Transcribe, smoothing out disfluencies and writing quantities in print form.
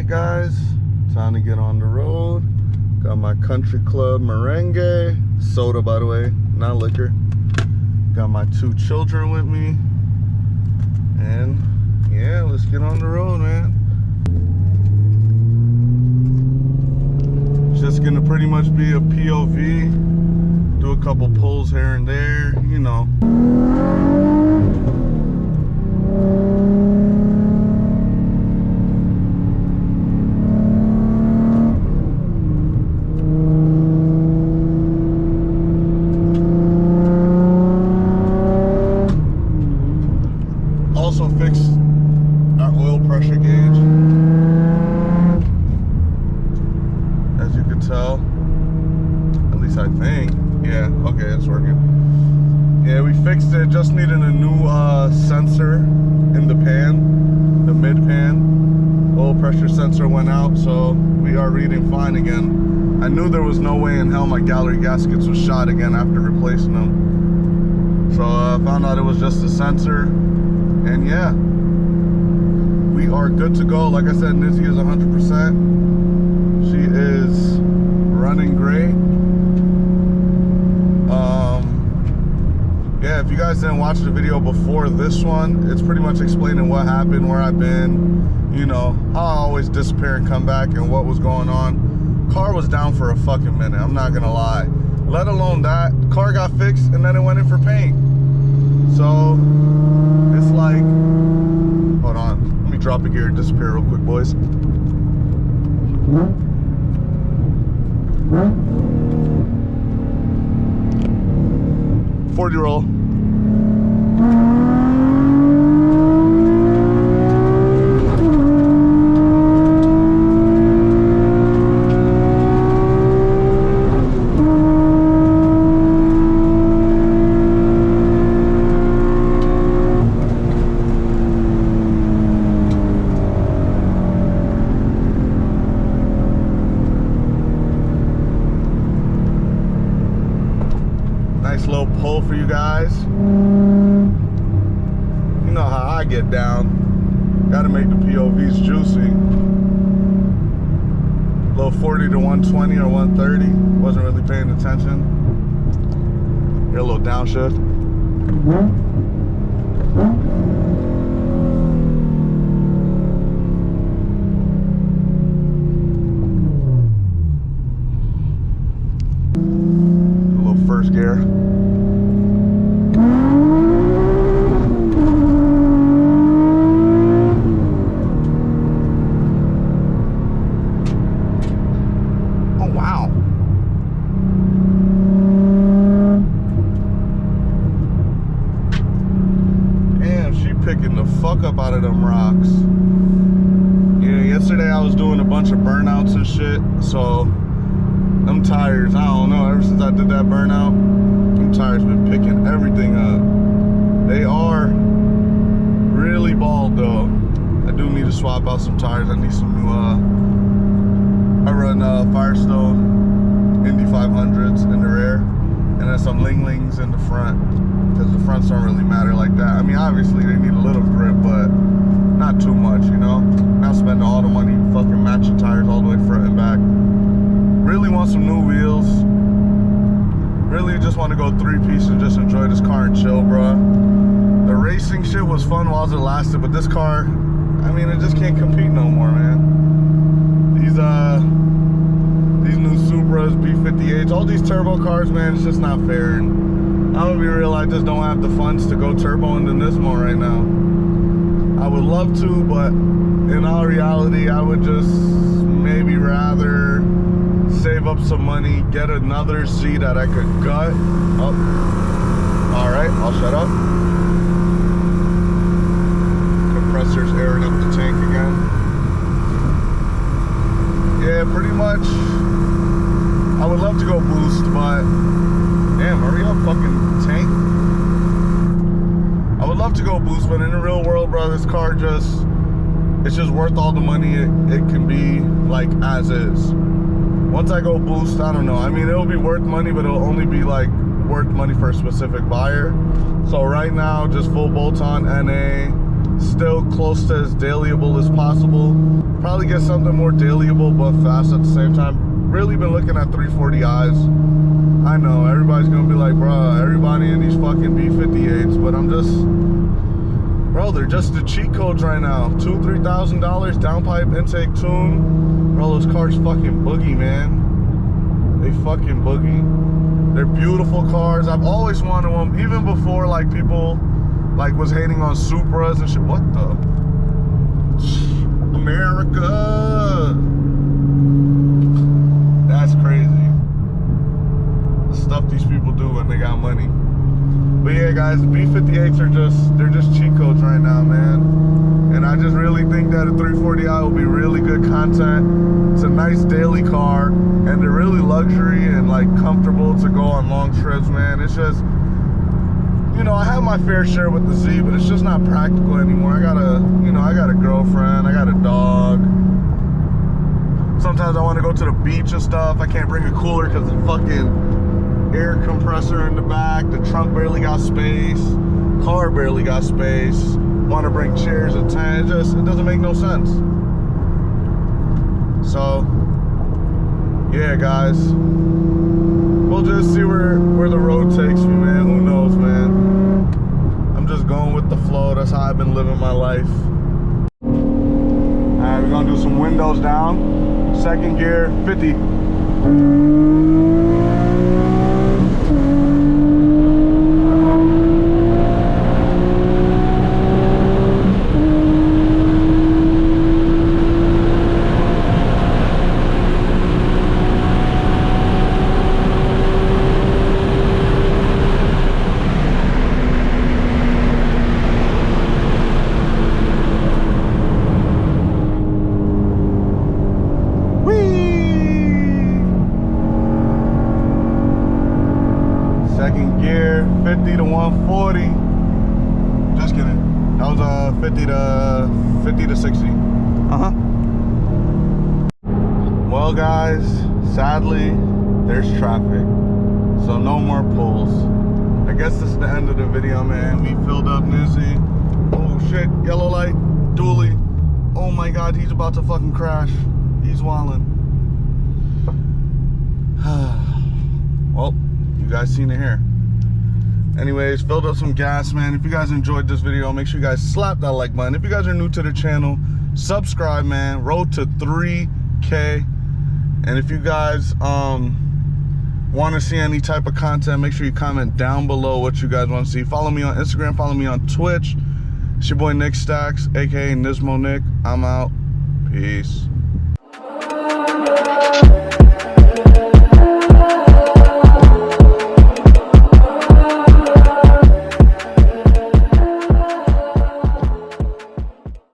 Alright guys, time to get on the road. Got my Country Club merengue, soda by the way, not liquor. Got my 2 children with me. And yeah, let's get on the road, man. Just gonna pretty much be a POV, do a couple pulls here and there, you know. Also fixed our oil pressure gauge, as you can tell, at least I think. Yeah, okay, it's working. Yeah, we fixed it, just needed a new sensor in the pan, the mid pan. Oil pressure sensor went out, so we are reading fine again. I knew there was no way in hell my gallery gaskets was shot again after replacing them. So I found out it was just a sensor. And yeah, we are good to go. Like I said, Nizzy is 100%. She is running great. Yeah, if you guys didn't watch the video before this one, it's pretty much explaining what happened, where I've been, you know, how I always disappear and come back and what was going on. Car was down for a fucking minute, I'm not gonna lie. Let alone that, car got fixed and then it went in for paint. So it's like, hold on, let me drop a gear and disappear real quick, boys. 40 roll. Nice little pull for you guys. You know how I get down. Gotta make the POVs juicy. Little 40 to 120 or 130. Wasn't really paying attention. Here, a little downshift. A little first gear. Picking the fuck up out of them rocks. Yeah, yesterday I was doing a bunch of burnouts and shit, so them tires, I don't know, ever since I did that burnout, them tires been picking everything up. They are really bald though. I do need to swap out some tires. I need some new, I run Firestone Indy 500s in the rear, and then some Ling Lings in the front. Because the fronts don't really matter like that. I mean, obviously they need a little grip, but not too much, you know? Not spending all the money fucking matching tires all the way front and back. Really want some new wheels. Really just want to go 3-piece and just enjoy this car and chill, bruh. The racing shit was fun while it lasted, but this car, I mean, it just can't compete no more, man. These new Supras, B58s, all these turbo cars, man, it's just not fair. And I'm gonna be real, I just don't have the funds to go turbo in the Nismo right now. I would love to, but in all reality, I would just maybe rather save up some money, get another Z that I could gut. Oh, all right, I'll shut up. Compressor's airing up the tank again. Yeah, pretty much, I would love to go boost, but damn, hurry up, fucking tank. I would love to go boost, but in the real world, bro, this car just, it's just worth all the money it can be, like, as is. Once I go boost, I don't know. I mean, it'll be worth money, but it'll only be, like, worth money for a specific buyer. So right now, just full bolt-on NA, still close to as dailyable as possible. Probably get something more dailyable but fast at the same time. Really been looking at 340i's. I know everybody's gonna be like, bro, everybody in these fucking B58s, but I'm just, bro, they're just the cheat codes right now. $2,000-$3,000 downpipe intake tune. Bro, those cars fucking boogie, man. They fucking boogie. They're beautiful cars. I've always wanted one, even before like people like was hating on Supras and shit. What the? America. That's crazy. The stuff these people do when they got money. But yeah, guys, the B58s are they're just cheat codes right now, man. And I just really think that a 340i will be really good content. It's a nice daily car, and they're really luxury and like comfortable to go on long trips, man. It's just, you know, I have my fair share with the Z, but it's just not practical anymore. I got a girlfriend, I got a dog. Sometimes I want to go to the beach and stuff. I can't bring a cooler because the fucking air compressor in the back, the trunk barely got space, car barely got space. Want to bring chairs and tent, it doesn't make no sense. So yeah, guys, we'll just see where the road takes me, man. Who knows, man? I'm just going with the flow. That's how I've been living my life. All right, we're gonna do some windows down. Second gear, 50. Second gear, 50 to 140. Just kidding. That was 50 to 60. Well, guys, sadly, there's traffic, so no more pulls. I guess this is the end of the video, man. We filled up Nizzy. Oh shit, yellow light, dually. Oh my god, he's about to fucking crash. He's wildin'. Well, you guys seen it here. Anyways, filled up some gas, man. If you guys enjoyed this video, make sure you guys slap that like button. If you guys are new to the channel, subscribe, man. Road to 3K. And if you guys want to see any type of content, make sure you comment down below what you guys want to see. Follow me on Instagram, follow me on Twitch. It's your boy Nick Stacks, aka Nismo Nick. I'm out. Peace.